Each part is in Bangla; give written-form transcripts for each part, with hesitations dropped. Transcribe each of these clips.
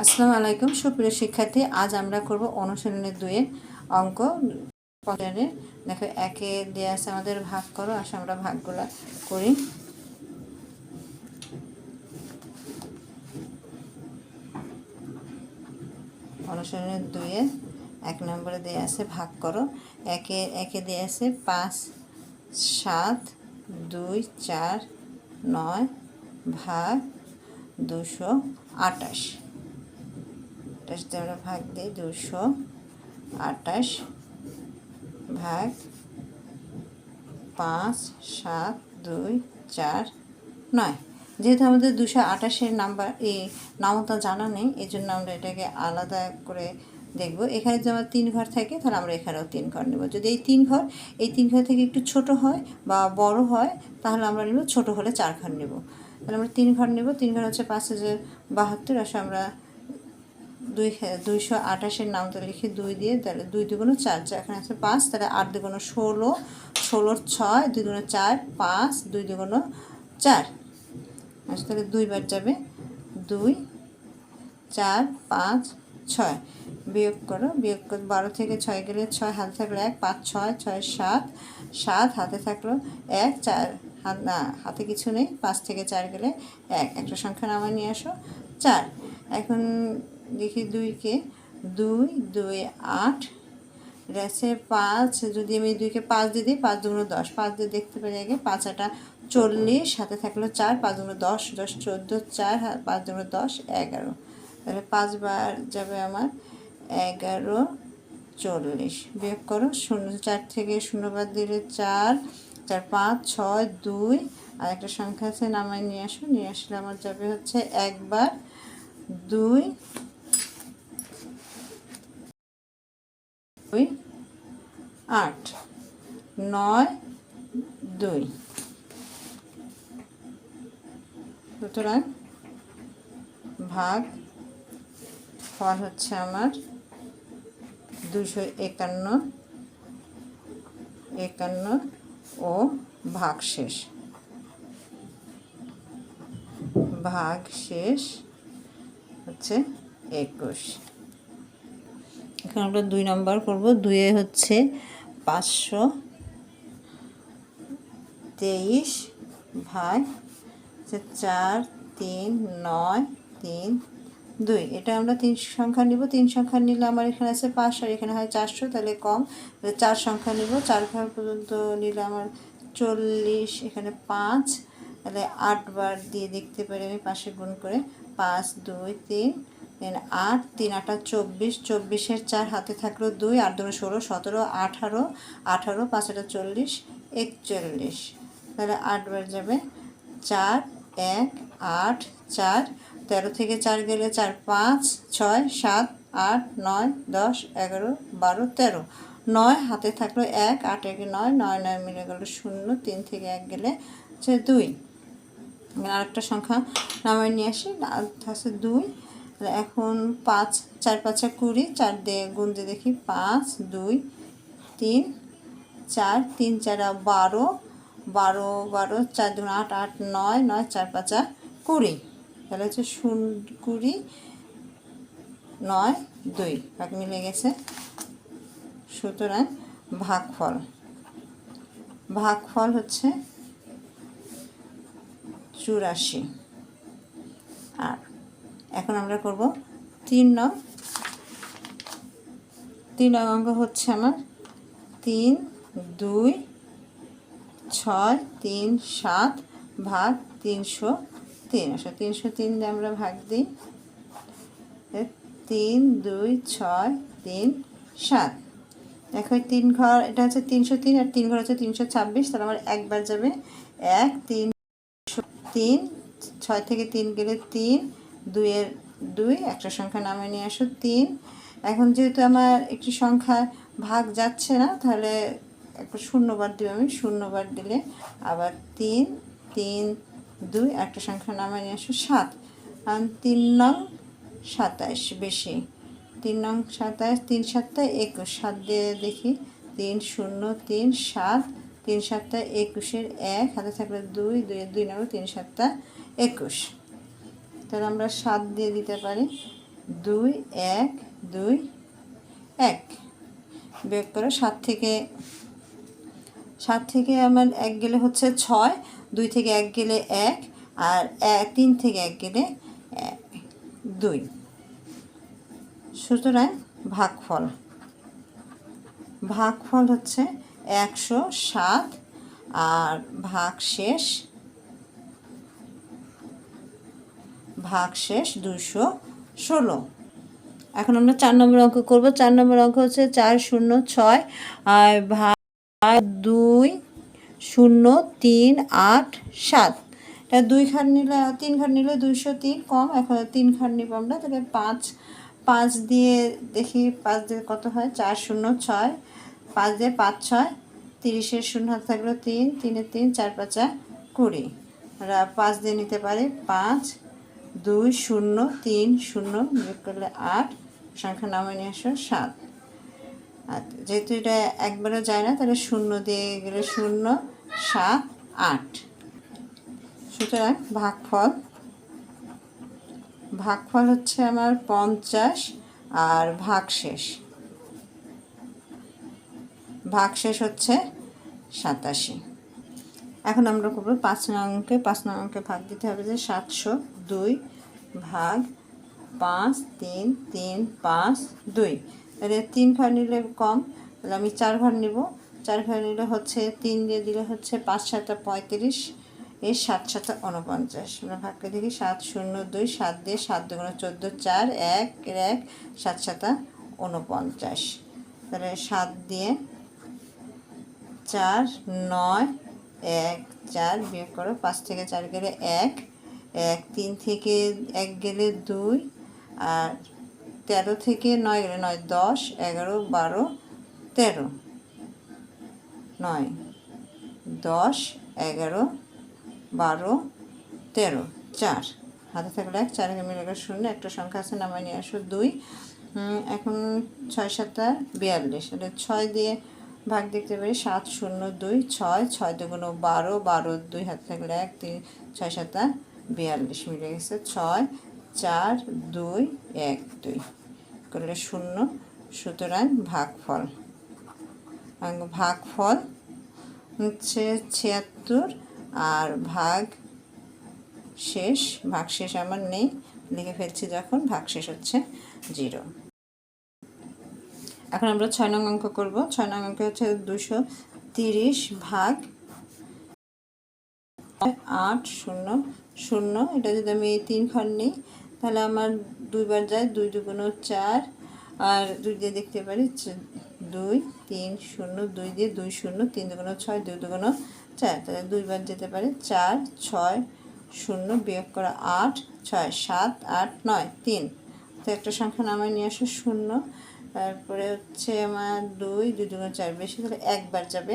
আসসালামু আলাইকুম সুপ্রিয় শিক্ষার্থী, আজ আমরা করব অনুশীলনী 2 এর অঙ্ক 50 দেখো একে দেয়া আছে আমাদের ভাগ করো। আসলে আমরা ভাগগুলা করি। অনুশীলনী 2 এর 1 নম্বরে দেয়া আছে ভাগ করো। একে দেয়া আছে 5 7 2 4 9 ভাগ 228। আমরা ভাগ দিই 228 ভাগ 5 7 2 4 9। যেহেতু আমাদের 228-এর নাম্বার নামতা জানা নেই, এই জন্য আমরা এটাকে আলাদা করে দেখব। এখানে যদি আমার 3 ঘর থাকে তাহলে আমরা এখানেও 3 ঘর নেব। যদি এই 3 ঘর থেকে একটু ছোট হয় বা বড় হয় তাহলে আমরা নেব, ছোট হলে 4 ঘর নেব। তাহলে আমরা 3 ঘর নেব। 3 ঘর হচ্ছে 5072। আসলে আমরা 228-এর নামটা লিখে 2 দিয়ে, তাহলে 2 দুগুণ 4, এখানে আছে 5, তাহলে 8 দুগুণ 16, 16 6, 2 দুগুণ 4 5, 2 দুগুণ 4। আচ্ছা, তাহলে 2 বার যাবে 2 4 5 6। বিয়োগ করো, 12 থেকে 6 গেলে 6, হাতে থাকলো 1, 5 6 6 7, 7 হাতে থাকলো 1, 4 হাতে কিছু নেই, 5 থেকে 4 গেলে 1, একটা সংখ্যা নামায় নিয়ে আসো 4। এখন দেখি 2কে 2 2 8 আছে 5। যদি আমি 2কে 5 দিয়ে দিই, 5 দুগুণ 10, 5 দিয়ে দেখতে পারি আগে, 5 8 40, সাথে থাকলো 4, 5 দুগুণ 10 10 14, 4 5 দুগুণ 10 11। তাহলে 5 বার যাবে আমার 11 40। বিয়োগ করো, 4 থেকে 0 বাদ দিলে 4 4 5 6 2, আর একটা সংখ্যা আছে নামায় নিয়ে আসো। নিয়ে আসলে আমার যাবে হচ্ছে 1 বার 2 8 9 2। সুতরাং ভাগ ফল হচ্ছে আমার 251 ও ভাগ শেষ হচ্ছে 21। এখন আমরা 2 নম্বর করব। 2 হচ্ছে 523 ভাগ 4 3 9 3 2। এটা আমরা 3 সংখ্যা নিব। 3 সংখ্যা নিলে আমার এখানে আছে 5 আর এখানে হয় 400, তাহলে কম। 4 সংখ্যা নিব, 4 ঘর পর্যন্ত নিলে আমার 40, এখানে 5, তাহলে 8 বার দিয়ে দেখতে পারি আমি পাশে গুণ করে। 5 2 3 8 3 8 24, 24-এর 4 হাতে থাকলো 2, 8 2 16 17 18 18 5 8 40 41। তাহলে 8 বার যাবে 4 1 8 4, 13 থেকে 4 গেলে 4 5 6 7 8 9 10 11 12 13, 9 হাতে থাকলো 1, 8 1 9, 9 9 মিলে গেল 0, 3 থেকে 1 গেলে হচ্ছে 2। আরেকটা সংখ্যা নামায় নিয়ে আসি, আছে 2। এখন 5 4 5 20, 4 দিয়ে গুণ দিয়ে দেখি 5 2 3 4 3 4 12 12 12, 4 2 8 8 9 9 4 5 20। তাহলে হচ্ছে 20 9 2 ভাগ মিলে গেছে। সুতরাং ভাগফল হচ্ছে 84। আর এখন আমরা করব 3 নং অঙ্ক হচ্ছে আমার 3 2 6 3 7 ভাগ 303। আসলে 303 দিয়ে আমরা ভাগ দিই 3 2 6 3 7। দেখো 3 ঘর, এটা হচ্ছে 303 আর 3 ঘর হচ্ছে 326, তাহলে আমার একবার যাবে 1 3 3, 6 থেকে 3 গেলে 3, 2 এর 2, একটা সংখ্যা নামে নিয়ে আসো 3। এখন যেহেতু আমার একটি সংখ্যা ভাগ যাচ্ছে না, তাহলে একটা 0 বার দিব আমি। 0 বার দিলে আবার 3 3 2, একটা সংখ্যা নামে নিয়ে আসো 7। কারণ 3 নং 27 বেশি, 3 নং 27, 3 7 21, 7 দিয়ে দেখি 3 0 3 7, 3 7 21-এর 1 হাতে থাকলে 2 2 2 9 3 7 21। তাহলে আমরা 7 দিয়ে দিতে পারি। 2 1 2 1 বিয়োগ করো 7 থেকে আমার 1 গেলে হচ্ছে 6, 2 থেকে 1 গেলে 1, আর 3 থেকে 1 গেলে 2। সুতরাং ভাগফল হচ্ছে 107 আর ভাগশেষ 216। এখন আমরা 4 নম্বর অঙ্ক করব। 4 নম্বর অঙ্ক হচ্ছে 406 আর ভাগ 2 0 3 8 7। এটা 2 ঘর নিলে 3 ঘর নিলে 203 কম, এখন 3 ঘর নিব আমরা, তাহলে 5 দিয়ে দেখি 5 দিয়ে কত হয়। 406, 5 দিয়ে 5 6, 30-এর 0 হাতে থাকলো 3, 3 3, 4 5 20। আমরা 5 দিয়ে নিতে পারি 5 2 0 3 0 বিয়োগ করলে 8, সংখ্যা নামে নিয়ে আসো 7। আর যেহেতু এটা একবারও যায় না, তাহলে 0 দিয়ে গেলে 0 7 8। সুতরাং ভাগফল হচ্ছে আমার 50 আর ভাগশেষ হচ্ছে 87। এখন আমরা করব 5 নং অঙ্কে। 5 নং অঙ্কে ভাগ দিতে হবে যে 702 ভাগ 5 3 3 5 2। তাহলে 3 ঘর নিলে কম, তাহলে আমি 4 ঘর নিব। 4 ঘর নিলে হচ্ছে 3 দিয়ে দিলে হচ্ছে 5 7 35, এর 7 7 49। আমরা ভাগ করে দেখি 7 0 2, 7 দিয়ে 7 2 14, 4 1 1 7 7 49। তাহলে 7 দিয়ে 4 9 1 4 বিয়োগ করো, 5 থেকে 4 গেলে 1 1, 3 থেকে 1 গেলে 2, আর 13 থেকে 9 গেলে 9 10 11 12 13 9 10 11 12 13 4 হাতে থাকলে 1, 4 মিলে 0, একটা সংখ্যা আছে নামায় নিয়ে আসো 2। এখন 6 7 42, তাহলে 6 দিয়ে ভাগ দেখতে পারি 7 0 2 6 6 2 12 12 2 হাতে থাকলে 1 3 6 7 42 মিলে গেছে 6 4 2 1 2 করলে 0। সুতরাং ভাগফল হচ্ছে 76 আর ভাগশেষ আমার নেই, লিখে ফেলছি যখন, ভাগশেষ হচ্ছে 0। এখন আমরা 6 নং অঙ্ক করব। 6 নং অঙ্ক হচ্ছে 230 ভাগ 8 0 0। এটা যদি আমি 3 ঘর নিই, তাহলে আমার 2 বার যায়, 2 2 4, আর 2 দিয়ে দেখতে পারি 2 3 0, 2 দিয়ে 2 0, 3 2 6, 2 2 4, তাহলে 2 বার যেতে পারে 4 6 0 বিয়োগ করা 8 6 7 8 9 3। তো একটা সংখ্যা নামায় নিয়ে আসো 0। তারপরে হচ্ছে আমার 2 2 2 4 বেশি, তাহলে একবার যাবে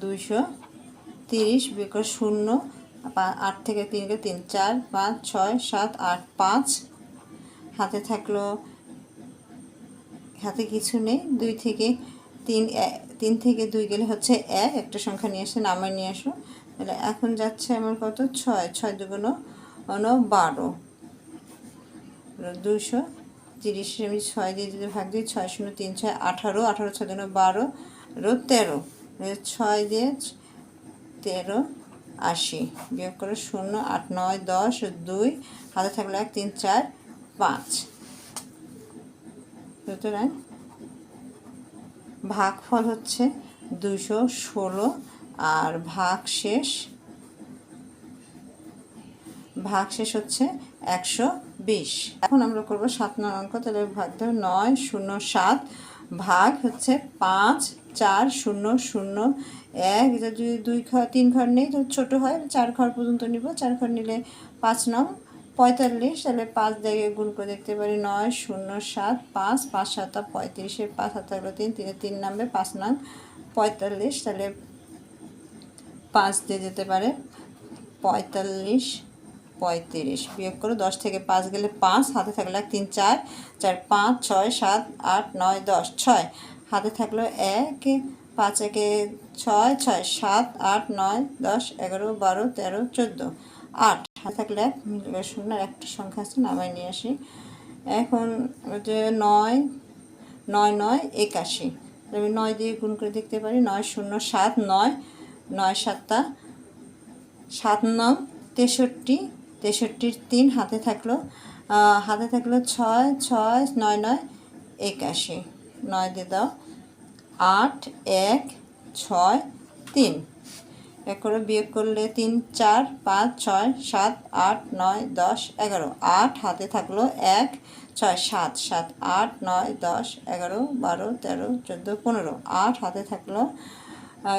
230 বিয়োগ করে 0, 8 থেকে 3 গেলে 3 4 5 6 7 8 5। হাতে থাকলো, হাতে কিছু নেই, 2 থেকে 3 থেকে 2 গেলে হচ্ছে 1, একটা সংখ্যা নিয়ে আসে নামায় নিয়ে আসো। তাহলে এখন যাচ্ছে আমার কত 6 6 2 12, 230 আমি 6 দিয়ে যদি ভাগ দিই 6 0 3 6 18 18 6 2 12 13, 6 দিয়ে 13 80 বিয়োগ করে 0 8 9 10 2 হাতে থাকলে 1 3 4 5। সুতরাং ভাগফল হচ্ছে 216 আর ভাগশেষ হচ্ছে 120। এখন আমরা করব 7 নং অঙ্ক। তাহলে ভাগ দেবো 9 0 7 ভাগ হচ্ছে 5 4 0 0 1। এটা যদি 3 ঘর নেই তো ছোটো হয়, 4 ঘর পর্যন্ত নিব। 4 ঘর নিলে 5 নং 45, তাহলে 5 দিয়ে গুণ করে দেখতে পারি 9 0 7 5 5 7 35, 5 হাতে থাকলো 3 3 3 নামবে 5 নং 45, তাহলে 5 দিয়ে যেতে পারে 45 35 বিয়োগ করে 10 থেকে 5 গেলে 5, হাতে থাকলো 1 3 4 4 5 6 7 8 9 10 6 হাতে থাকলো 1 5 1 6 6 7 8 9 10 11 12 13 14 8 হাতে থাকলে 1 শূন্য আর একটি সংখ্যা আছে নামাই নিয়ে আসি। এখন যে 9 9 9 81, আমি 9 দিয়ে গুণ করে দেখতে পারি। 9 0 7 9 9 7 7 9 63, 63 3 হাতে থাকলো 6 6 9 9 81, 9 দিয়ে দাও 8 1 6 3, এক করে বিয়োগ করলে 3 4 5 6 7 8 9 10 11, 8 হাতে থাকলো 1 6 7 7 8 9 10 11 12 13 14 15, 8 হাতে থাকলো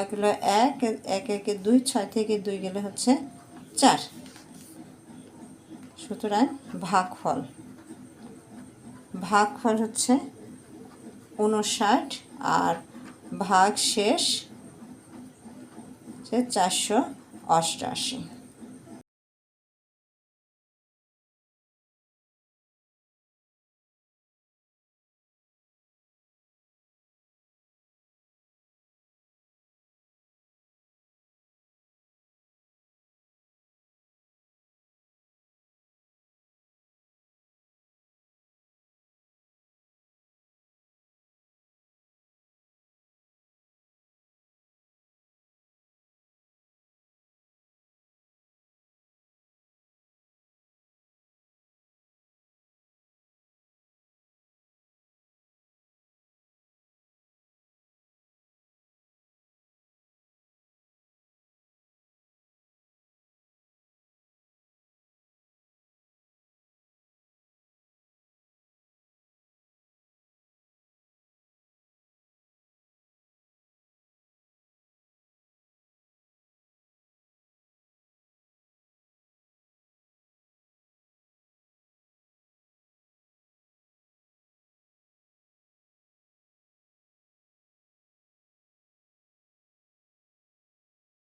এগুলো 1 1 1 2, 6 থেকে 2 গেলে হচ্ছে 4। সুতরাং ভাগফল হচ্ছে 59 আর ভাগ শেষ 488।